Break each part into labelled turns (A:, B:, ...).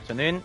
A: afternoon.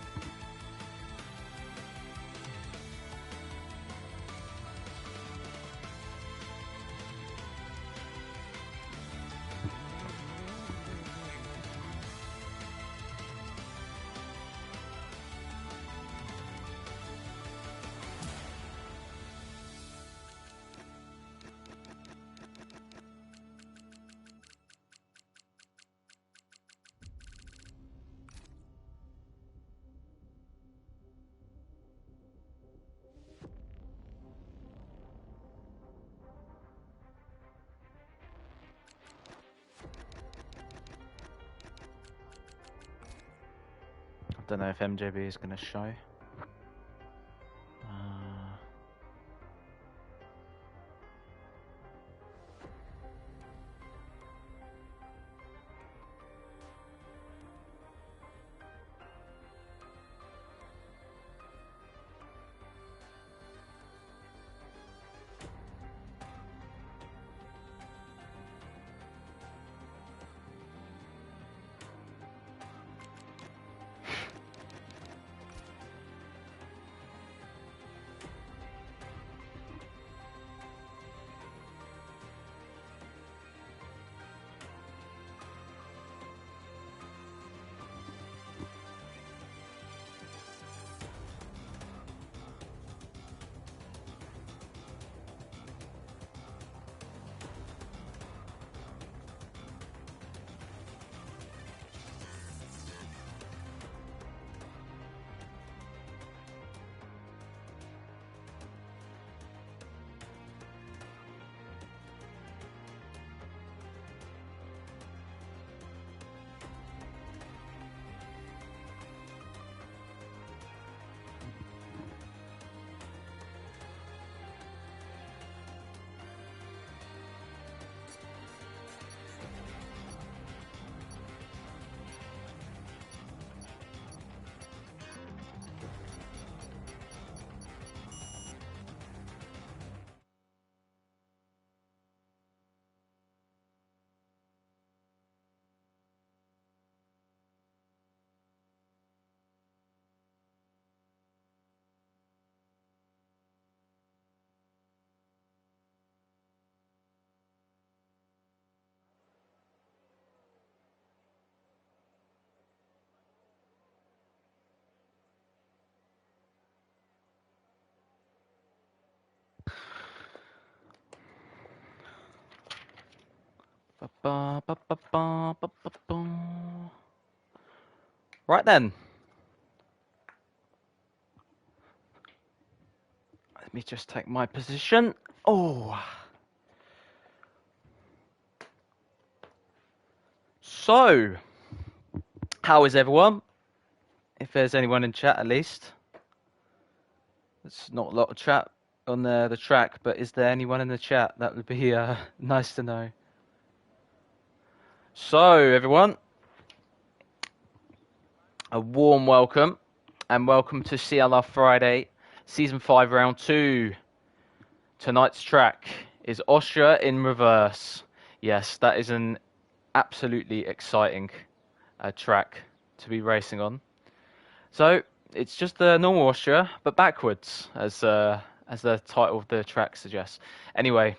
A: I don't know if MJB is going to show. Right then. Let me just take my position. Oh. So, how is everyone? If there's anyone in chat at least. It's not a lot of chat on the track, but is there anyone in the chat? That would be nice to know. So, everyone, a warm welcome, and welcome to CLR Friday, Season 5, Round 2. Tonight's track is Austria in reverse. Yes, that is an absolutely exciting track to be racing on. So, it's just the normal Austria, but backwards, as the title of the track suggests. Anyway,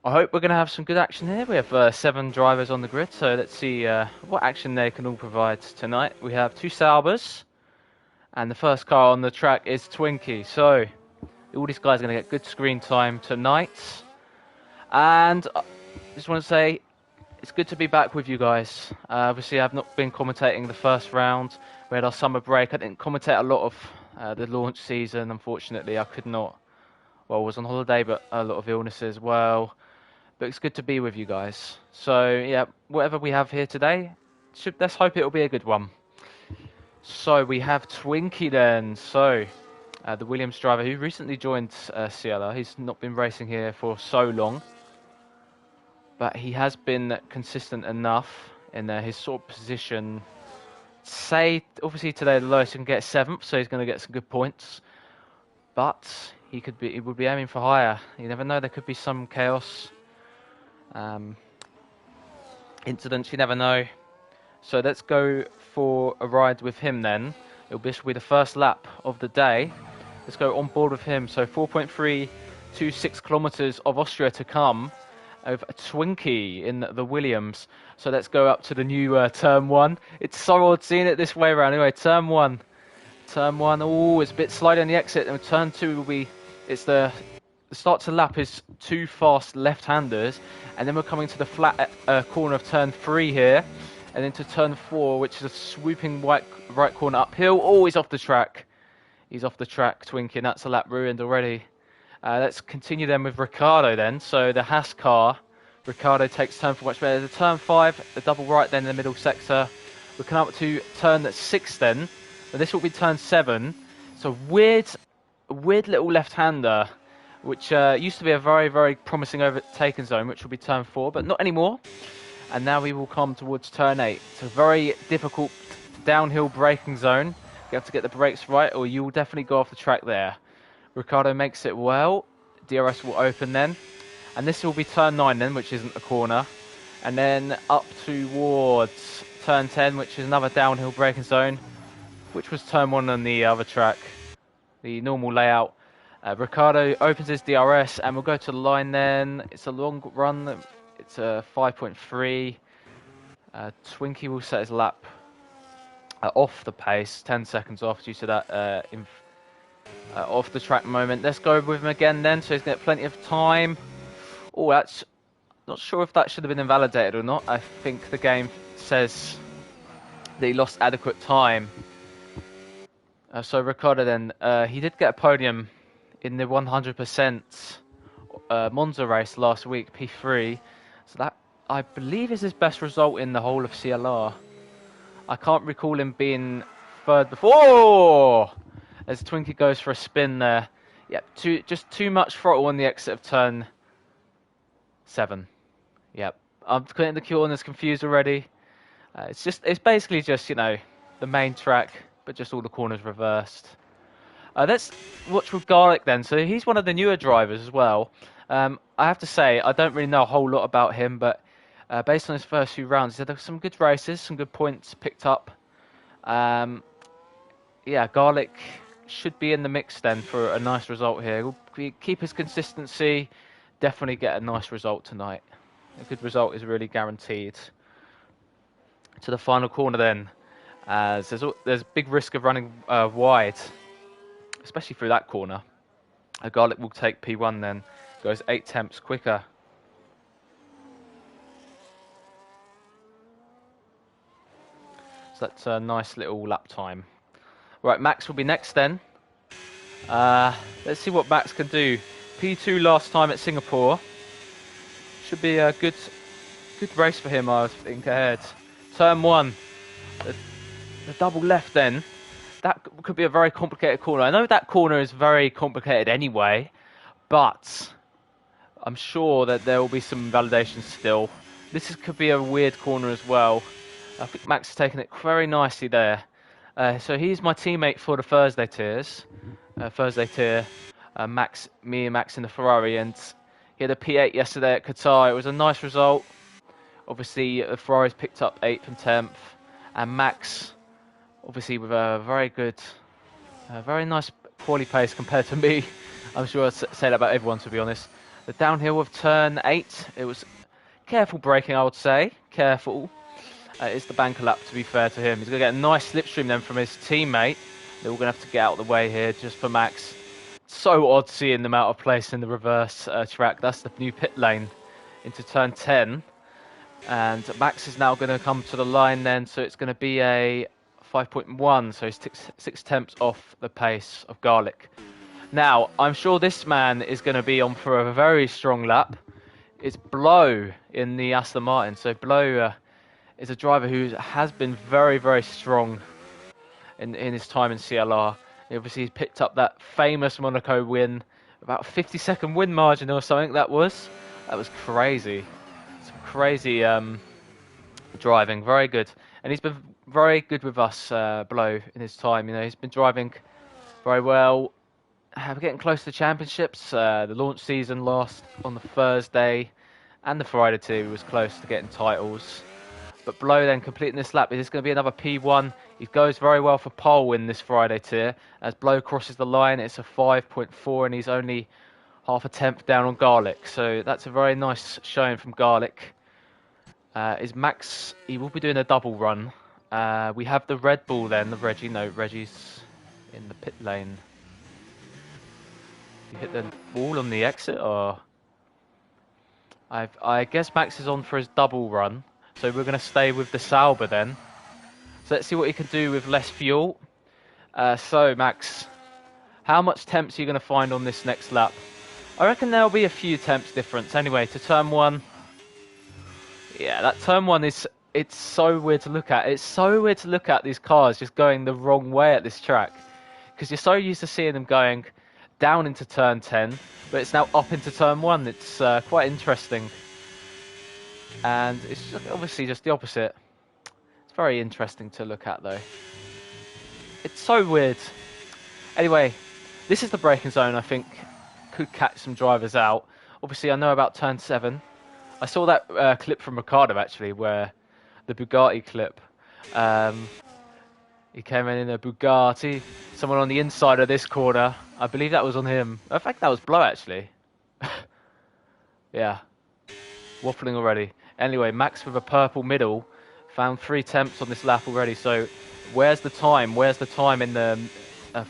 A: I hope we're going to have some good action here. We have 7 drivers on the grid, so let's see what action they can all provide tonight. We have 2 Saubers, and the first car on the track is Twinkie. So, all these guys are going to get good screen time tonight. And I just want to say, it's good to be back with you guys. Obviously, I've not been commentating the first round. We had our summer break. I didn't commentate a lot of the launch season, unfortunately. I could not. Well, I was on holiday, but a lot of illness as well. But it's good to be with you guys. So, yeah, whatever we have here today, let's hope it'll be a good one. So, we have Twinkie then. So, the Williams driver who recently joined CLR. He's not been racing here for so long. But he has been consistent enough in his sort of position. Say, obviously today the lowest he can get 7th, so he's going to get some good points. But he would be aiming for higher. You never know, there could be some chaos. Incidents, you never know. So let's go for a ride with him then. This will be the first lap of the day. Let's go on board with him. So 4.326 kilometers of Austria to come. Of a Twinkie in the Williams. So let's go up to the new turn 1. It's so odd seeing it this way around. Anyway, turn 1. Turn 1. Oh, it's a bit sliding on the exit. And turn 2 will be... It's the start to lap is 2 fast left-handers. And then we're coming to the flat corner of turn 3 here. And into turn 4, which is a swooping right corner uphill. Oh, he's off the track. He's off the track, Twinkie, and that's a lap ruined already. Let's continue then with Ricciardo then. So the Haas car, Ricciardo takes turn 4 much better. The turn 5, the double right then in the middle sector. We're coming up to turn 6 then. But this will be turn 7. So weird little left-hander, which used to be a very, very promising overtaking zone, which will be turn 4, but not anymore. And now we will come towards turn 8. It's a very difficult downhill braking zone. You have to get the brakes right, or you will definitely go off the track there. Ricciardo makes it well. DRS will open then. And this will be turn 9 then, which isn't a corner. And then up towards turn 10, which is another downhill braking zone, which was turn 1 on the other track, the normal layout. Ricciardo opens his DRS, and we'll go to the line then. It's a long run. It's a 5.3. Twinkie will set his lap off the pace, 10 seconds off due to that off the track moment. Let's go with him again then, so he's going to get plenty of time. Oh, that's not sure if that should have been invalidated or not. I think the game says that he lost adequate time. So Ricciardo then, he did get a podium in the 100% Monza race last week, P3. So that, I believe, is his best result in the whole of CLR. I can't recall him being third before. Oh! As Twinkie goes for a spin there. Yep, just too much throttle on the exit of turn 7. Yep, I'm getting the corners confused already. It's basically just, you know, the main track, but just all the corners reversed. Let's watch with Garlic then. So he's one of the newer drivers as well. I have to say, I don't really know a whole lot about him, but based on his first few rounds, he had some good races, some good points picked up. Yeah, Garlic should be in the mix then for a nice result here. He'll keep his consistency, definitely get a nice result tonight. A good result is really guaranteed. To the final corner then, as there's big risk of running wide, especially through that corner. Garlic will take P1 then, goes 8 tenths quicker. So that's a nice little lap time. Right, Max will be next then. Let's see what Max can do. P2 last time at Singapore. Should be a good race for him, I think, ahead. Turn 1. The double left then. That could be a very complicated corner. I know that corner is very complicated anyway, but I'm sure that there will be some validation still. This could be a weird corner as well. I think Max has taken it very nicely there. So he's my teammate for the Thursday tiers. Thursday tier, me and Max in the Ferrari, and he had a P8 yesterday at Qatar. It was a nice result. Obviously, the Ferrari's picked up 8th and 10th, and Max, obviously, with a very nice quali pace compared to me. I'm sure I'd say that about everyone, to be honest. The downhill of turn 8, it was careful braking, I would say. Careful. It's the banker lap, to be fair to him. He's going to get a nice slipstream then from his teammate. They're all going to have to get out of the way here just for Max. So odd seeing them out of place in the reverse track. That's the new pit lane into turn 10. And Max is now going to come to the line then. So it's going to be a 5.1. So he's 6 tenths off the pace of Garlic. Now, I'm sure this man is going to be on for a very strong lap. It's Blow in the Aston Martin. So Blow is a driver who has been very, very strong in his time in CLR. He obviously picked up that famous Monaco win, about a 50-second win margin or something. That was crazy. Some crazy driving, very good. And he's been very good with us, Blow, in his time. You know, he's been driving very well. We're getting close to the championships. The launch season last on the Thursday, and the Friday too was close to getting titles. But Blow then completing this lap. Is this going to be another P1? He goes very well for pole in this Friday tier. As Blow crosses the line, it's a 5.4 and he's only half a tenth down on Garlic. So that's a very nice showing from Garlic. Is Max, he will be doing a double run. We have the Red Bull then, the Reggie. No, Reggie's in the pit lane. You hit the wall on the exit, or I guess Max is on for his double run, so we're going to stay with the Sauber then. So let's see what he can do with less fuel. So Max, how much temps are you going to find on this next lap? I reckon there'll be a few temps difference. Anyway, to turn one. Yeah, that turn one it's so weird to look at. It's so weird to look at these cars just going the wrong way at this track, because you're so used to seeing them going down into turn 10, but it's now up into turn 1. It's quite interesting, and it's just obviously just the opposite. It's very interesting to look at though. It's so weird. Anyway, this is the braking zone. I think could catch some drivers out. Obviously I know about turn 7. I saw that clip from Ricardo actually, where the Bugatti clip. He came in a Bugatti. Someone on the inside of this corner. I believe that was on him. In fact, that was Blow, actually. Yeah. Waffling already. Anyway, Max with a purple middle. Found 3 temps on this lap already. So, where's the time? Where's the time in the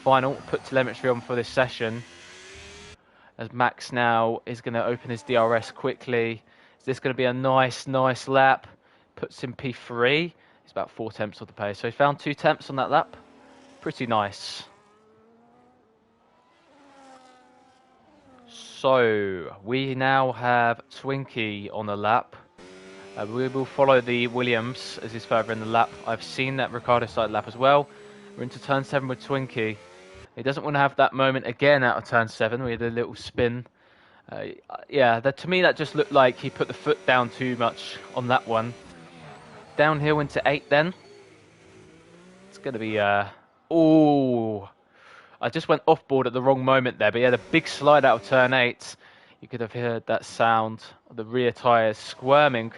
A: final? Put telemetry on for this session. As Max now is going to open his DRS quickly. Is this going to be a nice lap? Puts in P3. It's about 4 temps off the pace. So he found 2 temps on that lap. Pretty nice. So we now have Twinkie on the lap. We will follow the Williams as he's further in the lap. I've seen that Ricardo started lap as well. We're into turn 7 with Twinkie. He doesn't want to have that moment again out of turn 7. We had a little spin. Yeah, to me that just looked like he put the foot down too much on that one. Downhill into 8 then. It's going to be... Oh, I just went off board at the wrong moment there, but he had a big slide out of turn 8. You could have heard that sound of the rear tyres squirming.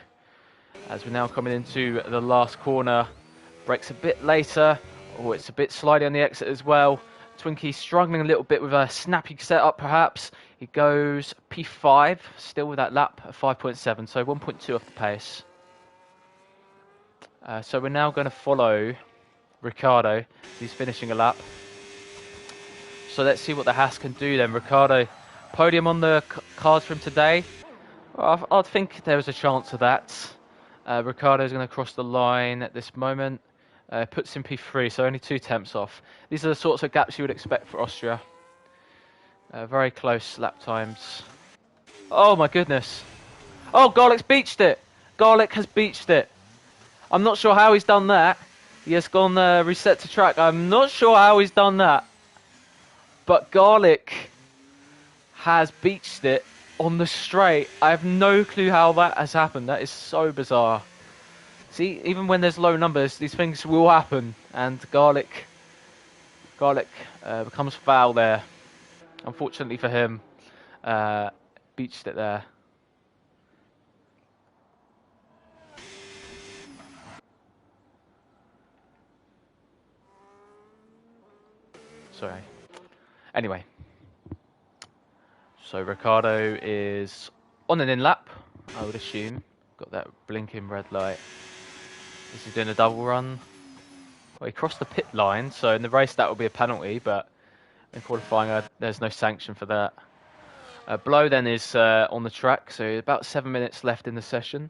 A: As we're now coming into the last corner. Brakes a bit later. Oh, it's a bit slidey on the exit as well. Twinkie struggling a little bit with a snappy setup perhaps. He goes P5, still with that lap at 5.7, so 1.2 off the pace. So we're now going to follow Ricardo. He's finishing a lap. So let's see what the Haas can do then. Ricardo, podium on the cards from today. Well, I think there was a chance of that. Ricardo's going to cross the line at this moment. Puts in P3, so only 2 temps off. These are the sorts of gaps you would expect for Austria. Very close lap times. Oh my goodness. Oh, Garlic's beached it. Garlic has beached it. I'm not sure how he's done that. He has gone reset to track. I'm not sure how he's done that. But Garlic has beached it on the straight. I have no clue how that has happened. That is so bizarre. See, even when there's low numbers, these things will happen. And Garlic becomes foul there. Unfortunately for him, beached it there. Sorry. Anyway. So Ricardo is on an in-lap, I would assume. Got that blinking red light. Is he doing a double run? Well, he crossed the pit line, so in the race that will be a penalty, but in qualifying there's no sanction for that. Blow then is on the track, so about 7 minutes left in the session.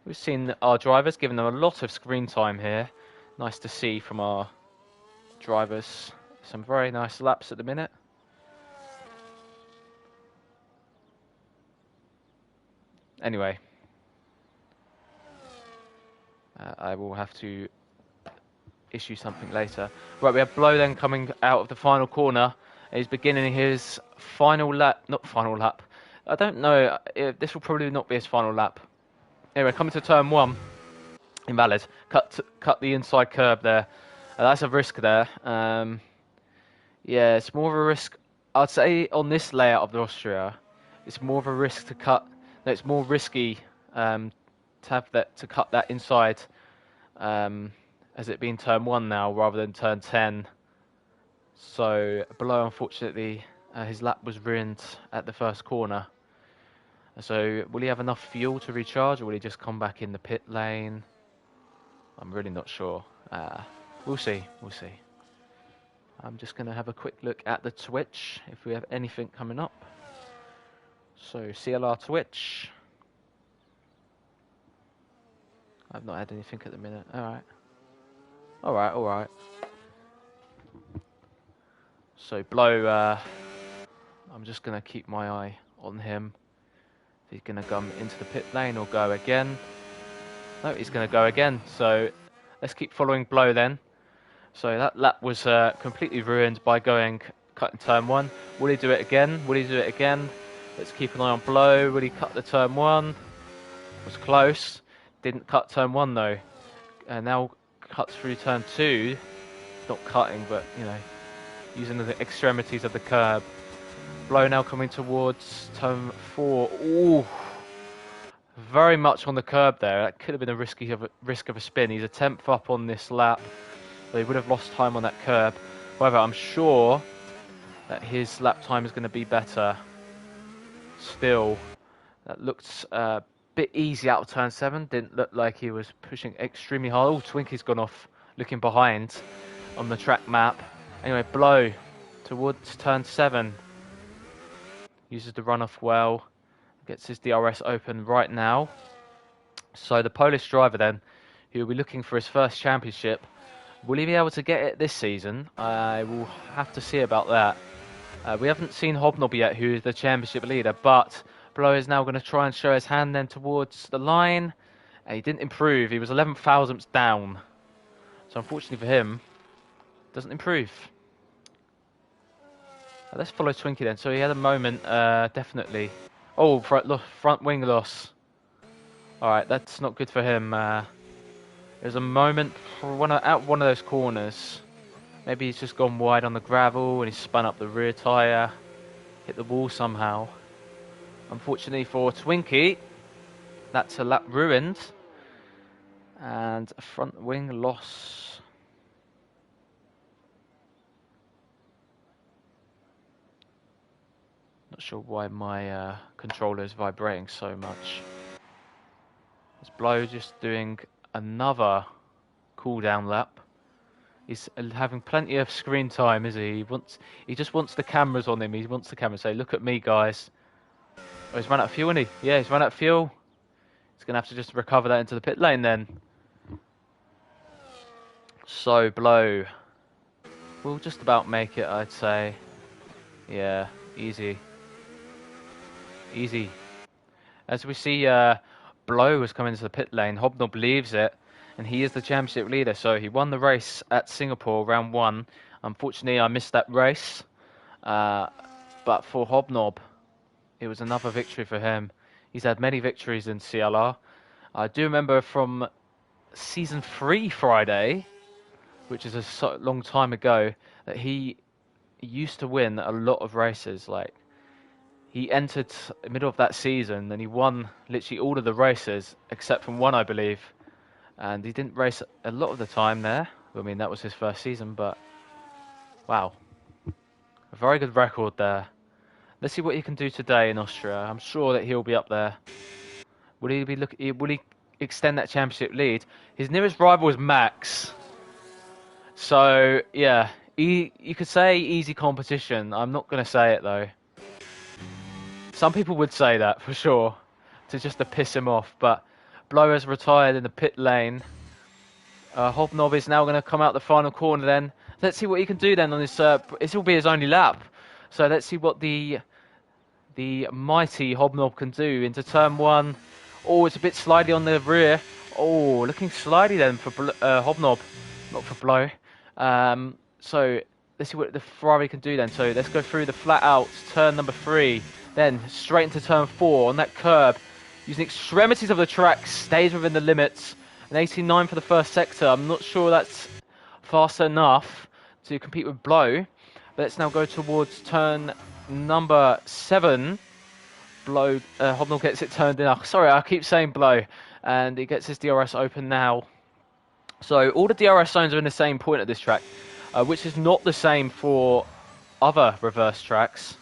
A: We've seen our drivers, giving them a lot of screen time here. Nice to see from our drivers. Some very nice laps at the minute. Anyway. I will have to issue something later. Right, we have Blow then coming out of the final corner. He's beginning his final lap. Not final lap. I don't know. This will probably not be his final lap. Anyway, coming to turn 1. Invalid. Cut the inside curb there. That's a risk there. Yeah, it's more of a risk. I'd say on this layout of the Austria, it's more of a risk to cut. No, it's more risky to cut that inside as it being turn 1 now rather than turn 10. So below, unfortunately, his lap was ruined at the first corner. So will he have enough fuel to recharge, or will he just come back in the pit lane? I'm really not sure. We'll see. We'll see. I'm just going to have a quick look at the Twitch if we have anything coming up. So CLR Twitch. I've not had anything at the minute. All right. So Blow, I'm just going to keep my eye on him. He's going to come into the pit lane or go again. No, he's going to go again. So let's keep following Blow then. So that lap was completely ruined by cutting turn 1. Will he do it again? Will he do it again? Let's keep an eye on Blow. Will he cut the turn 1? Was close. Didn't cut turn 1 though. And now cuts through turn 2. Not cutting, but you know, using the extremities of the curb. Blow now coming towards turn 4. Ooh, very much on the curb there. That could have been a risk of a spin. He's a 10th up on this lap, so he would have lost time on that curb. However, I'm sure that his lap time is going to be better. Still, that looked a bit easy out of turn 7. Didn't look like he was pushing extremely hard. Oh, Twinkie's gone off, looking behind on the track map. Anyway, Blow towards turn 7. Uses the runoff well. Gets his DRS open right now. So the Polish driver then, who will be looking for his first championship, will he be able to get it this season? I will have to see about that. We haven't seen Hobnob yet, who is the championship leader, but Blow is now going to try and show his hand then towards the line. And he didn't improve. He was 11 thousandths down. So unfortunately for him, doesn't improve. Let's follow Twinkie then. So he had a moment, definitely. Oh, front wing loss. Alright, that's not good for him. There's a moment for out one of those corners. Maybe he's just gone wide on the gravel and he's spun up the rear tyre. Hit the wall somehow. Unfortunately for Twinkie, that's a lap ruined. And a front wing loss. Not sure why my controller is vibrating so much. This Blow just doing another cool down lap. He's having plenty of screen time, is he? He just wants the cameras on him. He wants the camera to say, "Look at me, guys." Oh, he's run out of fuel, isn't he? Yeah, he's run out of fuel. He's gonna have to just recover that into the pit lane then. So Blow will just about make it, I'd say. Yeah, easy. Easy. As we see, Blow was coming into the pit lane. Hobnob leaves it, and he is the championship leader. So he won the race at Singapore, round 1. Unfortunately, I missed that race. But for Hobnob, it was another victory for him. He's had many victories in CLR. I do remember from Season 3 Friday, which is a long time ago, that he used to win a lot of races. Like, he entered the middle of that season and he won literally all of the races except from one, I believe. And he didn't race a lot of the time there. I mean, that was his first season, but wow. A very good record there. Let's see what he can do today in Austria. I'm sure that he'll be up there. Will he extend that championship lead? His nearest rival is Max. So, yeah, you could say easy competition. I'm not going to say it, though. Some people would say that, for sure, to piss him off. But Blow has retired in the pit lane. Hobnob is now going to come out the final corner then. Let's see what he can do then on this. This will be his only lap. So let's see what the mighty Hobnob can do into turn 1. Oh, it's a bit slidey on the rear. Oh, looking slidey then for Hobnob, not for Blow. So let's see what the Ferrari can do then. So let's go through the flat out, turn number 3. Then straight into turn 4 on that curb. Using extremities of the track, stays within the limits. An 89 for the first sector. I'm not sure that's fast enough to compete with Blow. But let's now go towards turn number 7. Blow, Hobnob gets it turned in. Sorry, I keep saying Blow. And he gets his DRS open now. So all the DRS zones are in the same point at this track, which is not the same for other reverse tracks.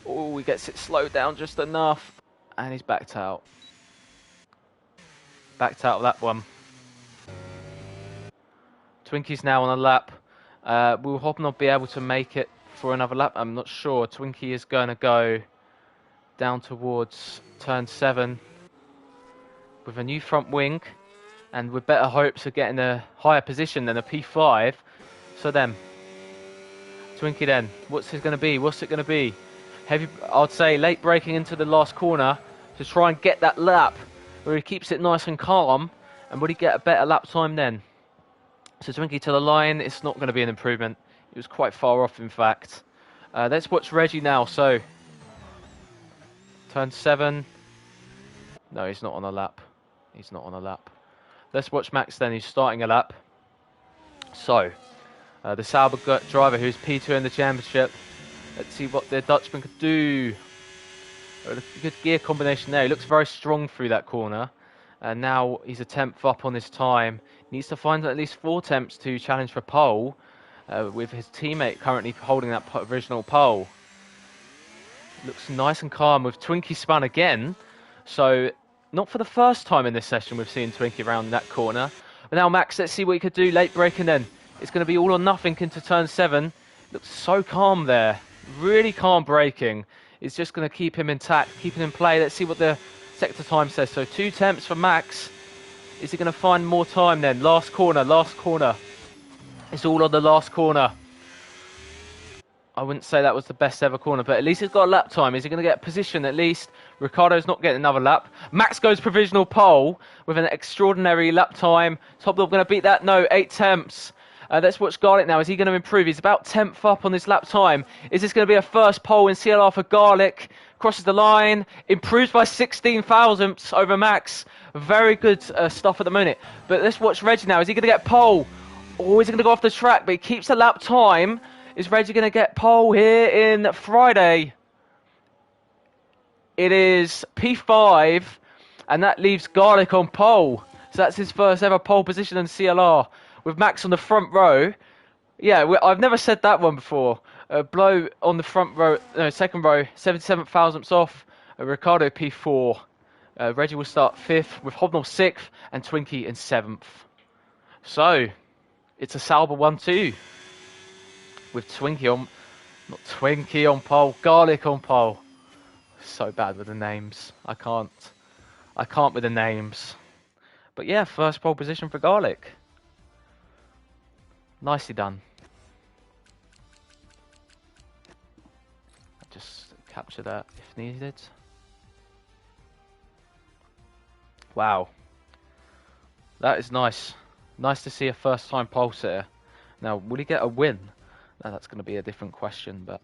A: Oh, he gets it slowed down just enough, and he's backed out. Backed out of that one. Twinkie's now on a lap. Will Hobnob be able to make it for another lap? I'm not sure. Twinkie is going to go down towards turn 7 with a new front wing and with better hopes of getting a higher position than a P5. So then, Twinkie then, what's it going to be? What's it going to be? Heavy, I'd say late braking into the last corner to try and get that lap where he keeps it nice and calm. And would he get a better lap time then? So Twinkie to the line, it's not going to be an improvement. He was quite far off, in fact. Let's watch Reggie now. So, turn 7. No, he's not on a lap. He's not on a lap. Let's watch Max then. He's starting a lap. So, the Sauber driver who's P2 in the championship. Let's see what the Dutchman could do. A good gear combination there. He looks very strong through that corner. And now he's a 10th up on his time. He needs to find at least 4 attempts to challenge for pole, with his teammate currently holding that original pole. Looks nice and calm with Twinkie spun again. So, not for the first time in this session we've seen Twinkie around that corner. But now Max, let's see what he could do. Late braking then. It's going to be all or nothing into turn 7. Looks so calm there. Really calm braking. It's just going to keep him intact, keep him in play. Let's see what the sector time says. So 2 attempts for Max. Is he going to find more time then? Last corner, last corner. It's all on the last corner. I wouldn't say that was the best ever corner, but at least he's got a lap time. Is he going to get position at least? Ricciardo's not getting another lap. Max goes provisional pole with an extraordinary lap time. Top Dog going to beat that? No, 8 attempts. Let's watch Garlic now. Is he going to improve? He's about 10th up on this lap time. Is this going to be a first pole in CLR for Garlic? Crosses the line. Improves by 16 thousandths over Max. Very good stuff at the minute. But let's watch Reggie now. Is he going to get pole? Or is he going to go off the track? But he keeps the lap time. Is Reggie going to get pole here in Friday? It is P5. And that leaves Garlic on pole. So that's his first ever pole position in CLR. With Max on the front row. Yeah, I've never said that one before. Blow on the front row, no, second row, 77 thousandths off. Ricciardo P4. Reggie will start 5th, with Hobnob 6th, and Twinkie in 7th. So, it's a Sauber 1-2. With Twinkie on, not Twinkie on pole, Garlic on pole. So bad with the names. I can't with the names. But yeah, first pole position for Garlic. Nicely done. Just capture that if needed. Wow. That is nice. Nice to see a first time pole sitter. Now, will he get a win? Now, that's going to be a different question, but...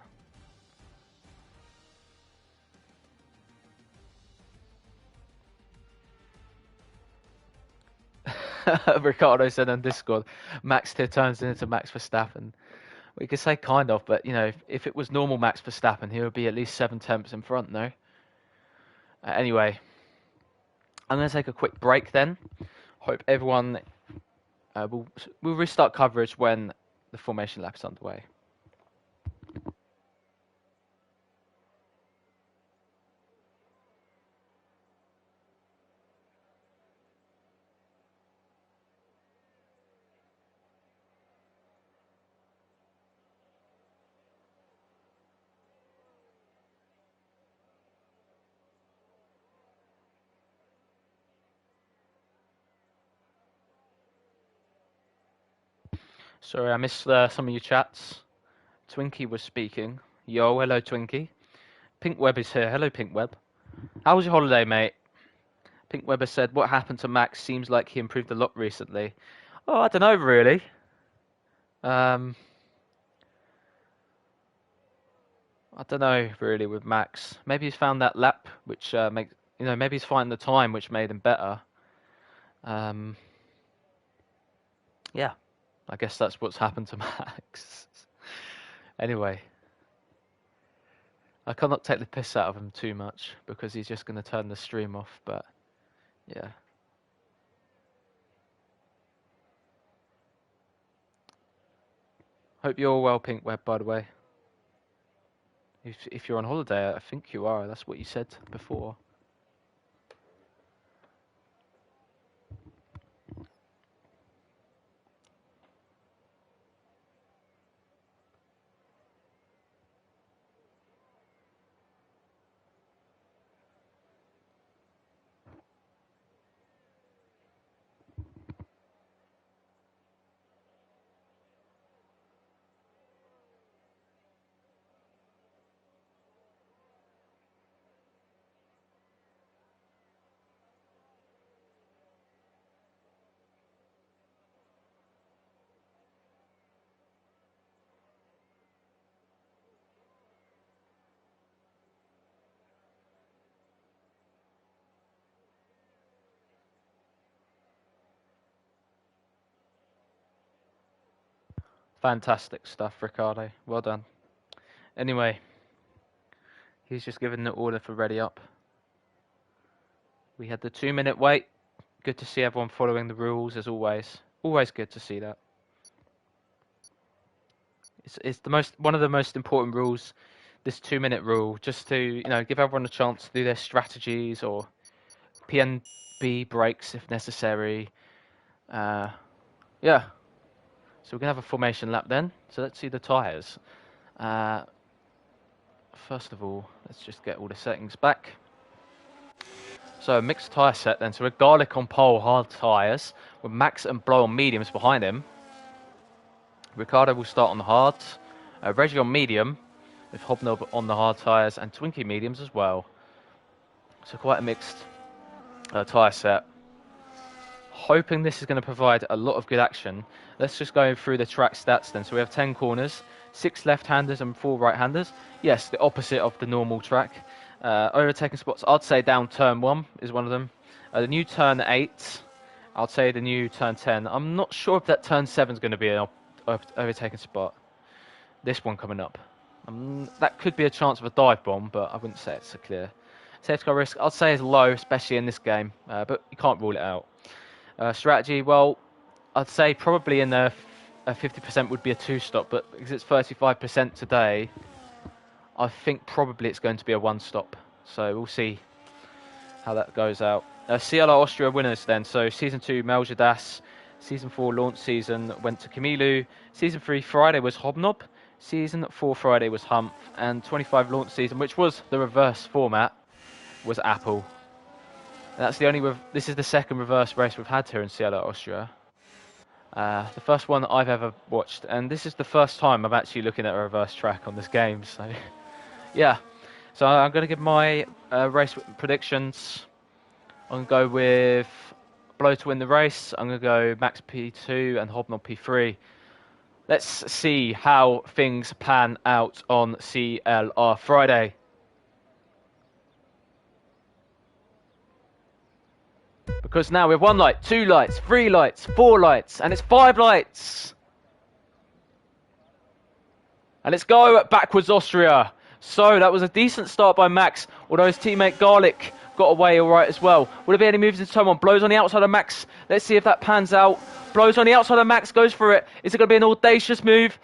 A: Ricciardo said on Discord, Max here turns into Max Verstappen. We could say kind of, but, you know, if it was normal Max Verstappen, he would be at least 7 tenths in front, no? Anyway, I'm going to take a quick break then. Hope everyone will restart coverage when the formation lap is underway. Sorry, I missed some of your chats. Twinkie was speaking. Yo, hello Twinkie. Pink Web is here. Hello Pink Web. How was your holiday, mate? Pink Webber said, what happened to Max? Seems like he improved a lot recently. Oh, I don't know, really. I don't know, really, with Max. Maybe he's found that lap, which maybe he's finding the time, which made him better. Yeah, I guess that's what's happened to Max. Anyway, I cannot take the piss out of him too much because he's just going to turn the stream off, but yeah. Hope you're well, Pink Web, by the way. If you're on holiday, I think you are. That's what you said before. Fantastic stuff, Ricardo. Well done. Anyway, he's just given the order for ready up. We had the 2-minute wait. Good to see everyone following the rules as always. Always good to see that. It's one of the most important rules, this 2-minute rule, just to give everyone a chance to do their strategies or PNB breaks if necessary. Yeah. So we're gonna have a formation lap then. So let's see the tyres. First of all, let's just get all the settings back. So mixed tyre set then. So we're Garlic on pole, hard tyres, with Max and Blow on mediums behind him. Ricardo will start on the hards. Reggie on medium, with Hobnob on the hard tyres, and Twinkie mediums as well. So quite a mixed tyre set. Hoping this is going to provide a lot of good action. Let's just go through the track stats then. So we have 10 corners, 6 left-handers and 4 right-handers. Yes, the opposite of the normal track. Overtaking spots, I'd say down turn 1 is one of them. The new turn 8, I'd say the new turn 10. I'm not sure if that turn 7 is going to be an overtaking spot. This one coming up. That could be a chance of a dive bomb, but I wouldn't say it's a clear. Safety car risk, I'd say is low, especially in this game, but you can't rule it out. Strategy, well, I'd say probably in the 50% would be a 2-stop, but because it's 35% today, I think probably it's going to be a 1-stop. So we'll see how that goes out. CLR Austria winners then. So Season 2, Melja Das. Season 4 launch season went to Camilu. Season 3 Friday was Hobnob. Season 4 Friday was Humph. And 25 launch season, which was the reverse format, was Apple. And that's the only. This is the second reverse race we've had here in CLR Austria. The first one that I've ever watched, and this is the first time I'm actually looking at a reverse track on this game. So, yeah. So I'm going to give my race predictions. I'm going to go with Blow to win the race. I'm going to go Max P2 and Hobnob P3. Let's see how things pan out on CLR Friday. Because now we have 1 light, 2 lights, 3 lights, 4 lights, and it's 5 lights. And let's go backwards Austria. So that was a decent start by Max, although his teammate Garlic got away all right as well. Will there be any moves in turn 1? Blows on the outside of Max. Let's see if that pans out. Blows on the outside of Max, goes for it. Is it going to be an audacious move?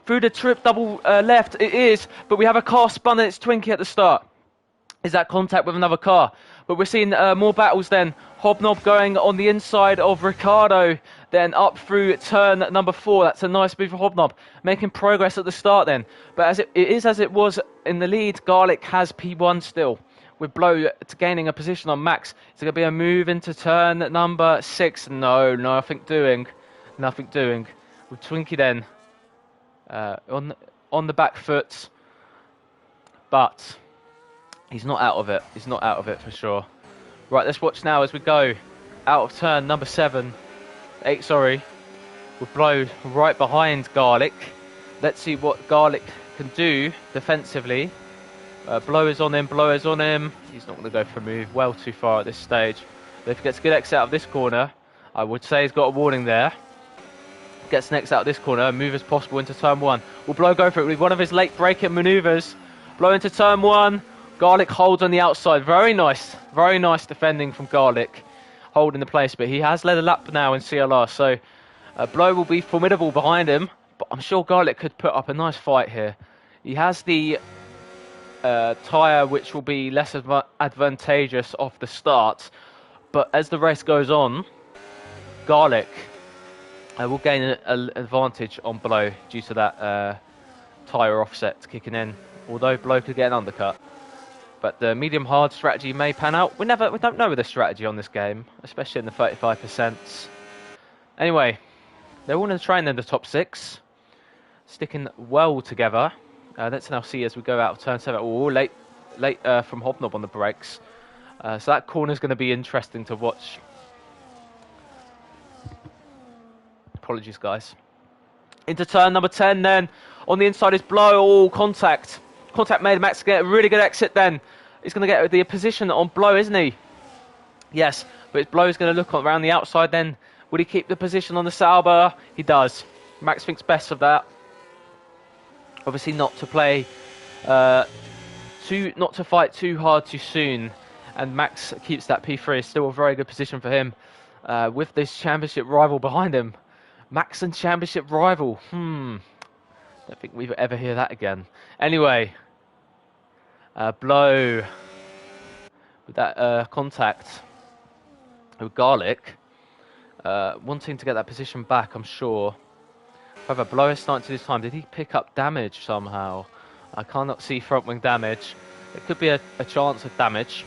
A: Through the trip double left, it is. But we have a car spun and it's Twinkie at the start. Is that contact with another car? But we're seeing more battles then. Hobnob going on the inside of Ricardo, then up through turn number 4. That's a nice move for Hobnob, making progress at the start then. But as it is as it was in the lead, Garlic has P1 still, with Blow gaining a position on Max. Is it going to be a move into turn number 6? No, nothing doing. With Twinkie then on the back foot, but he's not out of it. He's not out of it for sure. Right, let's watch now as we go out of turn number 8, sorry. With Blow right behind Garlic. Let's see what Garlic can do defensively. Blow is on him. He's not going to go for a move. Well too far at this stage. But if he gets a good exit out of this corner, I would say he's got a warning there. Gets an exit out of this corner, a move as possible into turn 1. Will Blow go for it with one of his late braking manoeuvres? Blow into turn 1. Garlic holds on the outside. Very nice defending from Garlic, holding the place. But he has led a lap now in CLR, so Blow will be formidable behind him. But I'm sure Garlic could put up a nice fight here. He has the tyre which will be less advantageous off the start. But as the race goes on, Garlic will gain an advantage on Blow due to that tyre offset kicking in. Although Blow could get an undercut. But the medium hard strategy may pan out. We don't know the strategy on this game, especially in the 35%. Anyway, they're all in the train in the top 6, sticking well together. Let's now see as we go out of turn 7. Oh, late from Hobnob on the brakes. So that corner is going to be interesting to watch. Apologies, guys. Into turn number 10 then. On the inside is Blow. Oh, contact. Contact made. Max get a really good exit then. He's going to get the position on Blow, isn't he? Yes, but Blow's going to look around the outside then. Would he keep the position on the Sauber? He does. Max thinks best of that. Obviously not to play, not to fight too hard too soon. And Max keeps that P3. It's still a very good position for him. With this championship rival behind him. Max and championship rival. Don't think we've ever hear that again. Anyway, Blow with that contact with Garlic, wanting to get that position back, I'm sure. However, Blow is starting to this time. Did he pick up damage somehow? I cannot see front wing damage. It could be a chance of damage.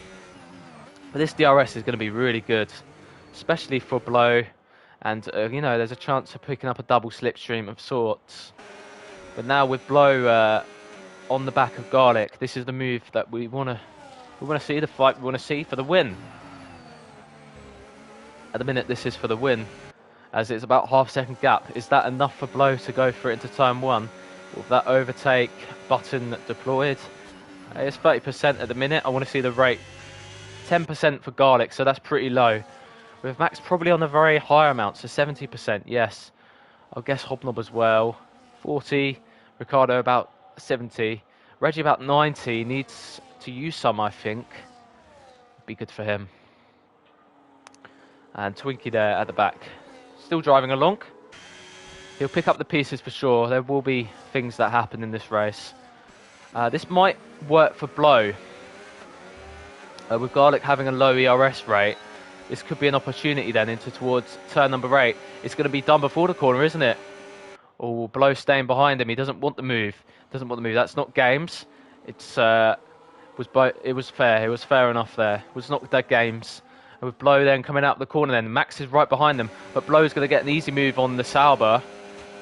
A: But this DRS is going to be really good, especially for Blow. And, you know, there's a chance of picking up a double slipstream of sorts. But now with Blow on the back of Garlic, this is the move that we want to see, the fight we want to see for the win. At the minute, this is for the win, as it's about half-second gap. Is that enough for Blow to go for it into turn 1? With that overtake button deployed, it's 30% at the minute. I want to see the rate. 10% for Garlic, so that's pretty low. With Max probably on the very high amount, so 70%, yes. I'll guess Hobnob as well. 40, Ricardo about 70. Reggie about 90, needs to use some, I think. Be good for him. And Twinkie there at the back. Still driving along. He'll pick up the pieces for sure. There will be things that happen in this race. This might work for Blow. With Garlic having a low ERS rate, this could be an opportunity then into towards turn number 8. It's going to be done before the corner, isn't it? Oh, Blow staying behind him. He doesn't want the move. That's not games. It was fair. It was fair enough there. It was not dead games. And with Blow then coming out the corner then. Max is right behind them. But Blow's going to get an easy move on the Sauber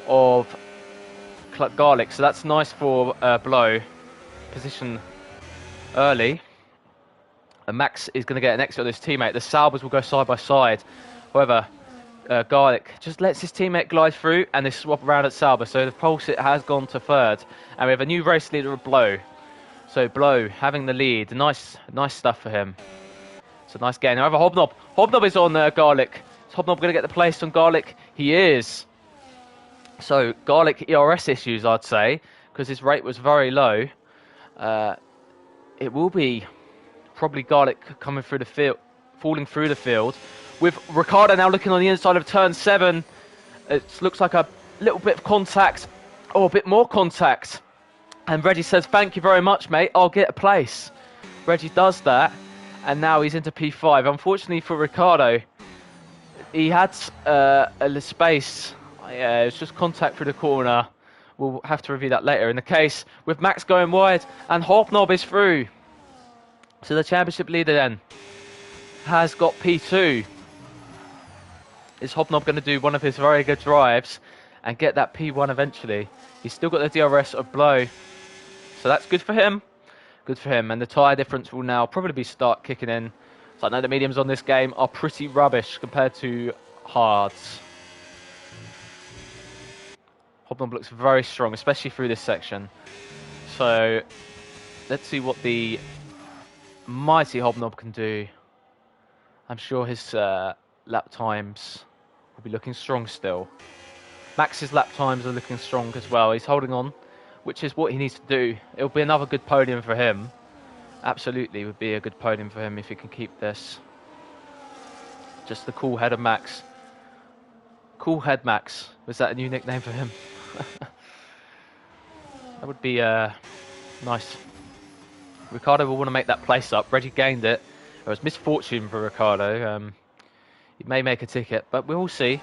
A: of Garlic. So that's nice for Blow. Position early. And Max is going to get an exit on his teammate. The Saubers will go side by side. However, Garlic just lets his teammate glide through and they swap around at Sauber. So the pulse it has gone to third. And we have a new race leader of Blow. So Blow having the lead. Nice stuff for him. It's a nice gain. However, Hobnob. Hobnob is on Garlic. Is Hobnob going to get the place on Garlic? He is. So Garlic ERS issues, I'd say, because his rate was very low. It will be probably Garlic coming through the field, falling through the field. With Ricardo now looking on the inside of turn 7. It looks like a little bit of contact, or a bit more contact. And Reggie says, "Thank you very much, mate. I'll get a place." Reggie does that, and now he's into P5. Unfortunately for Ricardo, he had a space. Yeah, it's just contact through the corner. We'll have to review that later. In the case with Max going wide, and Hobnob is through. So the championship leader then has got P2. Is Hobnob going to do one of his very good drives and get that P1 eventually? He's still got the DRS of Blow. So that's good for him. Good for him. And the tyre difference will now probably start kicking in. So I know the mediums on this game are pretty rubbish compared to hards. Hobnob looks very strong, especially through this section. So let's see what the mighty Hobnob can do. I'm sure his lap times will be looking strong still. Max's lap times are looking strong as well. He's holding on, which is what he needs to do. It'll be another good podium for him. Absolutely would be a good podium for him if he can keep this. Just the cool head of Max. Cool head Max. Was that a new nickname for him? That would be nice. Ricardo will want to make that place up. Reggie gained it. It was misfortune for Ricardo. He may make a ticket, but we'll see.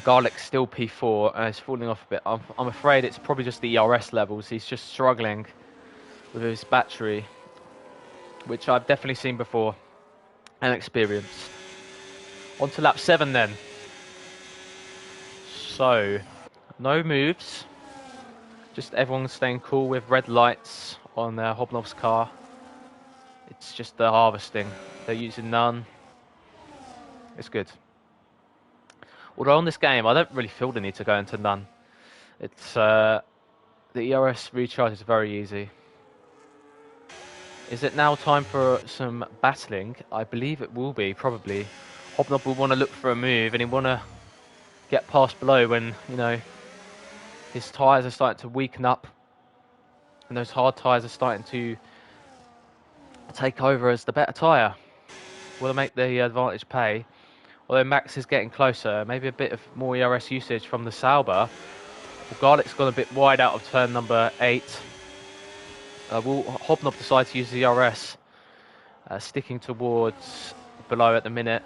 A: Garlic still P4. It's falling off a bit. I'm afraid it's probably just the ERS levels. He's just struggling with his battery, which I've definitely seen before and experienced. On to lap 7 then. So, no moves. Just everyone staying cool with red lights on Hobnob's car. It's just the harvesting. They're using none. It's good. Although on this game, I don't really feel the need to go into none. It's the ERS recharge is very easy. Is it now time for some battling? I believe it will be, probably. Hobnob will want to look for a move, and he want to get past below when, you know, his tyres are starting to weaken up, and those hard tyres are starting to take over as the better tyre. Will make the advantage pay? Although Max is getting closer, maybe a bit of more ERS usage from the Sauber. Well, Garlic's gone a bit wide out of turn number 8. Will Hobnob decide to use the ERS? Sticking towards below at the minute.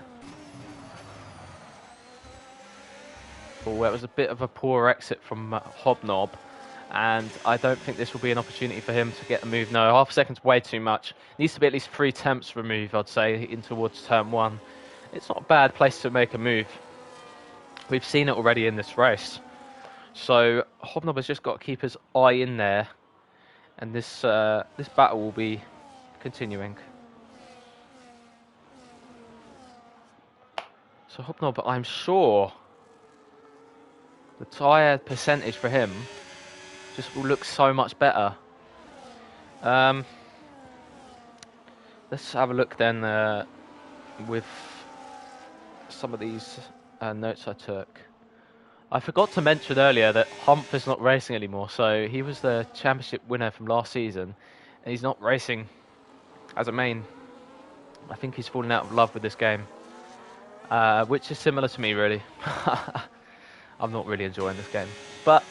A: Oh, it was a bit of a poor exit from Hobnob, and I don't think this will be an opportunity for him to get a move. No, half a second's way too much. Needs to be at least 3 tenths for a move, I'd say, in towards turn 1. It's not a bad place to make a move. We've seen it already in this race. So Hobnob has just got to keep his eye in there, and this battle will be continuing. So Hobnob, I'm sure the tyre percentage for him just will look so much better. Let's have a look then with some of these notes I took. I forgot to mention earlier that Humph is not racing anymore, so he was the championship winner from last season, and he's not racing as a main. I think he's fallen out of love with this game, which is similar to me, really. I'm not really enjoying this game, but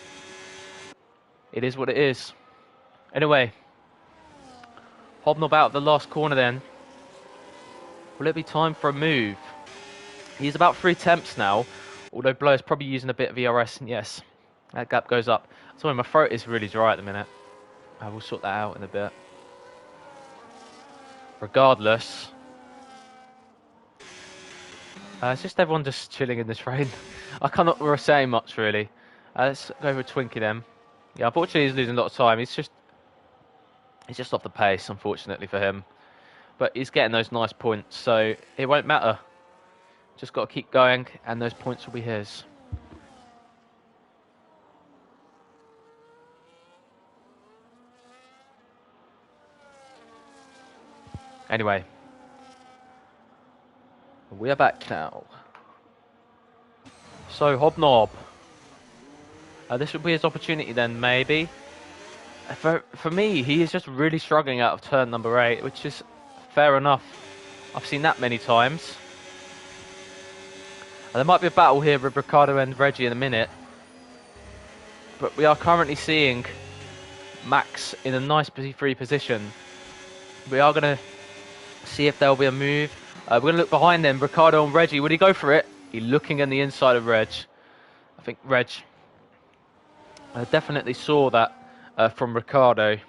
A: it is what it is. Anyway, Hobnob out of the last corner then. Will it be time for a move? He's about 3 tenths now, although Blow is probably using a bit of ERS, and yes, that gap goes up. Sorry, my throat is really dry at the minute. I will sort that out in a bit. Regardless, it's just everyone just chilling in this rain. I cannot say much, really. Let's go over Twinkie then. Yeah, unfortunately he's losing a lot of time. He's just off the pace, unfortunately for him. But he's getting those nice points, so it won't matter. Just got to keep going, and those points will be his. Anyway, we are back now. So, Hobnob. This would be his opportunity then, maybe. For me, he is just really struggling out of turn number 8, which is fair enough. I've seen that many times. There might be a battle here with Ricardo and Reggie in a minute, but we are currently seeing Max in a nice free position. We are going to see if there will be a move. We're going to look behind them. Ricardo and Reggie. Would he go for it? He's looking in the inside of Reg. I think Reg definitely saw that from Ricardo,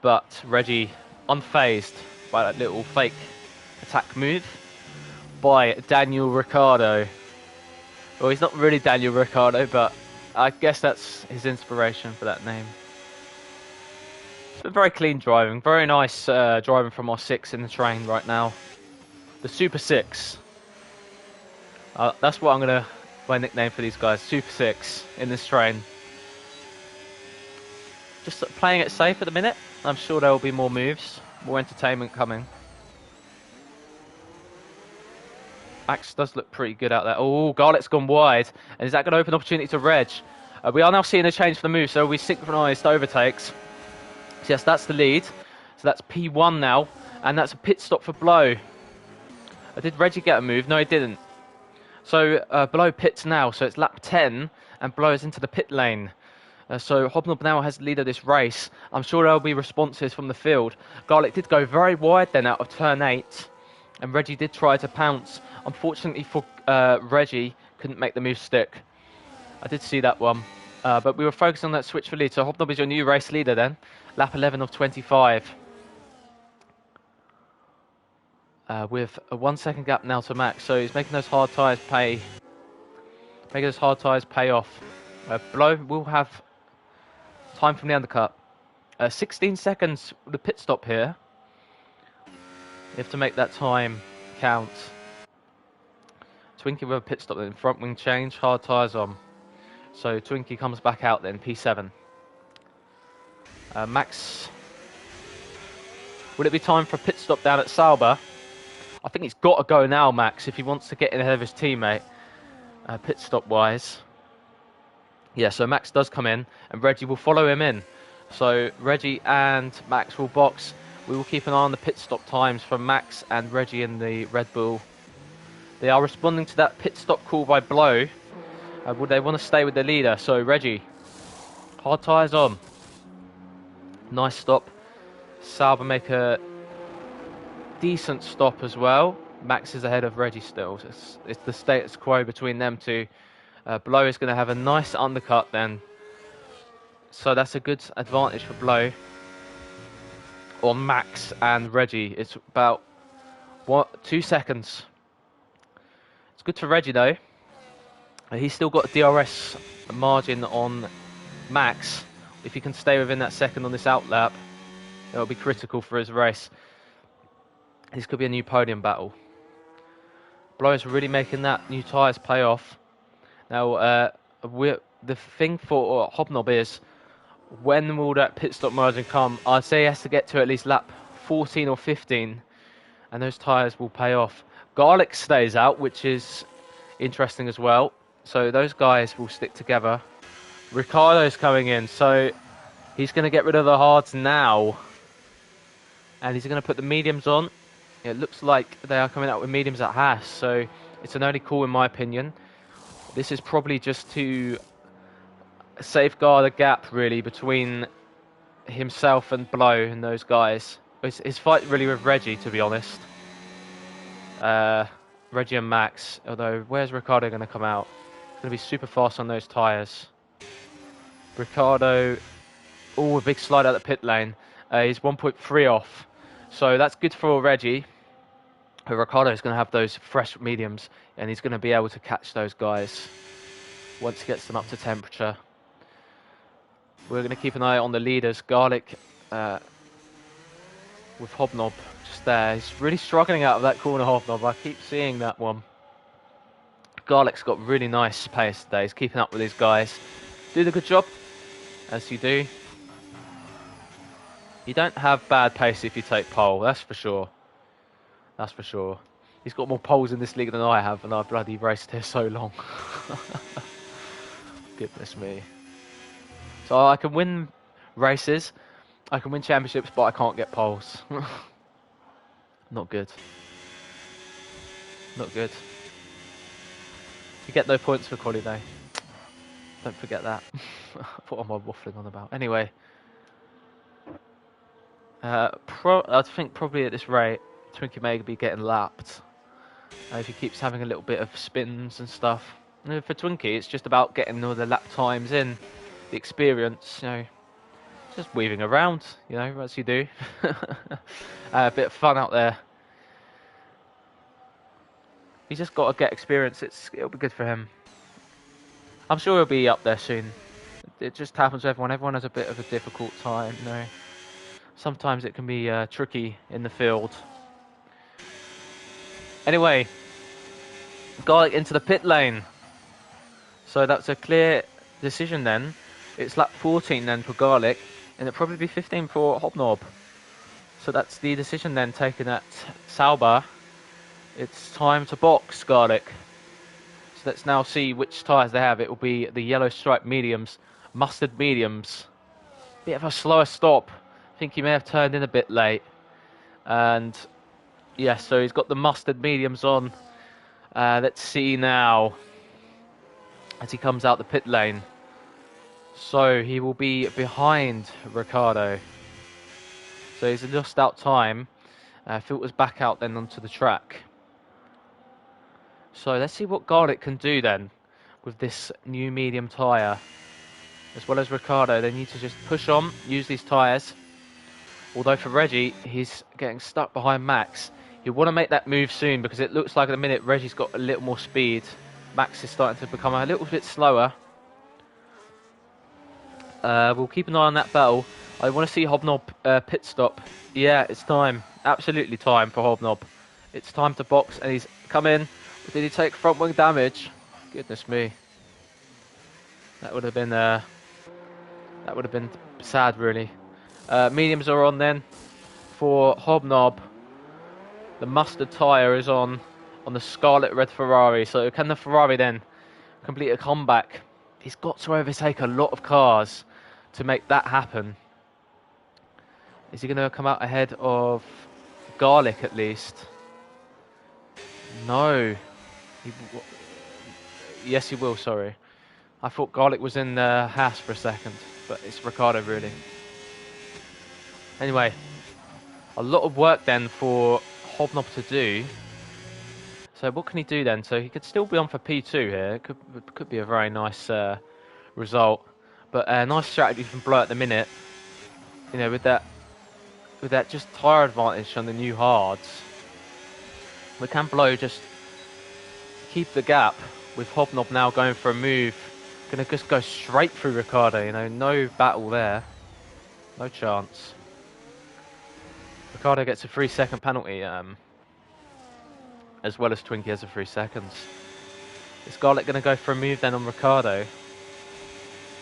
A: but Reggie unfazed by that little fake attack move by Daniel Ricciardo. Well, he's not really Daniel Ricciardo, but I guess that's his inspiration for that name. It's been very clean driving, very nice driving from our 6 in the train right now. The Super 6. That's what I'm going to, my nickname for these guys, Super 6 in this train. Just playing it safe at the minute. I'm sure there will be more moves, more entertainment coming. Max does look pretty good out there. Oh, Garlet's gone wide. And is that going to open opportunity to Reg? We are now seeing a change for the move, so we synchronised overtakes. So yes, that's the lead. So that's P1 now, and that's a pit stop for Blow. Did Reggie get a move? No, he didn't. So Blow pits now, so it's lap 10, and blows into the pit lane. So Hobnob now has the lead of this race. I'm sure there'll be responses from the field. Garlic did go very wide then out of turn 8, and Reggie did try to pounce. Unfortunately for Reggie, couldn't make the move stick. I did see that one, but we were focused on that switch for lead. So Hobnob is your new race leader then, lap 11 of 25. With a 1 second gap now to Max, so he's making those hard tyres pay. Making those hard tyres pay off. Blow will have time from the undercut. 16 seconds with the pit stop here. You have to make that time count. Twinkie with a pit stop then, front wing change, hard tyres on. So Twinkie comes back out then, P7. Max, will it be time for a pit stop down at Sauber? I think he's got to go now, Max, if he wants to get in ahead of his teammate, pit stop wise. Yeah, so Max does come in, and Reggie will follow him in. So Reggie and Max will box. We will keep an eye on the pit stop times from Max and Reggie in the Red Bull. They are responding to that pit stop call by Blow. Would they want to stay with the leader? So Reggie, hard tyres on. Nice stop. Sauber make a decent stop as well. Max is ahead of Reggie still. It's the status quo between them two. Blow is going to have a nice undercut then. So that's a good advantage for Blow on Max and Reggie. It's about 2 seconds. It's good for Reggie though. He's still got a DRS margin on Max. If he can stay within that second on this outlap, it'll be critical for his race. This could be a new podium battle. Blow is really making that new tyres pay off. Now, the thing for Hobnob is, when will that pit stop margin come? I'd say he has to get to at least lap 14 or 15, and those tyres will pay off. Garlic stays out, which is interesting as well. So those guys will stick together. Ricardo's coming in, so he's going to get rid of the hards now. And he's going to put the mediums on. It looks like they are coming out with mediums at Haas, so it's an early call in my opinion. This is probably just to safeguard a gap really between himself and Blow and those guys. His fight really with Reggie, to be honest. Reggie and Max, although where's Ricardo going to come out? He's going to be super fast on those tyres. Ricardo, oh, a big slide out the pit lane. He's 1.3 off, so that's good for Reggie. Ricardo is going to have those fresh mediums, and he's going to be able to catch those guys once he gets them up to temperature. We're going to keep an eye on the leaders. Garlic with Hobnob just there. He's really struggling out of that corner, Hobnob. I keep seeing that one. Garlic's got really nice pace today. He's keeping up with these guys. Do the good job, as you do. You don't have bad pace if you take pole, that's for sure. That's for sure. He's got more poles in this league than I have, and I've bloody raced here so long. Goodness me. So I can win races, I can win championships, but I can't get poles. Not good. Not good. You get no points for quali though. Don't forget that. What am I waffling on about? Anyway. I think probably at this rate, Twinkie may be getting lapped. If he keeps having a little bit of spins and stuff. And for Twinkie, it's just about getting all the lap times in. The experience, you know. Just weaving around, you know, as you do. A bit of fun out there. He's just got to get experience. It'll be good for him. I'm sure he'll be up there soon. It just happens to everyone. Everyone has a bit of a difficult time, you know. Sometimes it can be tricky in the field. Anyway, Garlic into the pit lane. So that's a clear decision then. It's lap 14 then for Garlic, and it'll probably be 15 for Hobnob. So that's the decision then taken at Sauber. It's time to box Garlic. So let's now see which tyres they have. It will be the yellow stripe mediums, mustard mediums. Bit of a slower stop. I think he may have turned in a bit late. And yeah, so he's got the mustard mediums on. Let's see now. as he comes out the pit lane. So he will be behind Ricciardo. So he's lost out time. Filters back out then onto the track. So let's see what Garlic can do then with this new medium tyre. As well as Ricciardo, they need to just push on, use these tyres. Although for Reggie, he's getting stuck behind Max. You want to make that move soon because it looks like at the minute Reggie's got a little more speed. Max is starting to become a little bit slower. We'll keep an eye on that battle. I want to see Hobnob pit stop. Yeah, it's time. Absolutely time for Hobnob. It's time to box, and he's come in. Did he take front wing damage? Goodness me. That would have been sad, really. Mediums are on then for Hobnob. The mustard tyre is on the scarlet red Ferrari. So can the Ferrari then complete a comeback? He's got to overtake a lot of cars to make that happen. Is he going to come out ahead of Garlic at least? No. Yes, he will, sorry. I thought Garlic was in Haas for a second, but it's Ricciardo really. Anyway, a lot of work then for Hobnob to do. So what can he do then? So he could still be on for P2 here. It could be a very nice result. But a nice strategy from Blow at the minute. You know, with that just tyre advantage on the new hards. We can Blow just keep the gap with Hobnob now going for a move. Gonna just go straight through Ricciardo, you know, no battle there. No chance. Ricciardo gets a 3-second penalty, as well as Twinkie has a 3 seconds. Is Garlic gonna go for a move then on Ricciardo?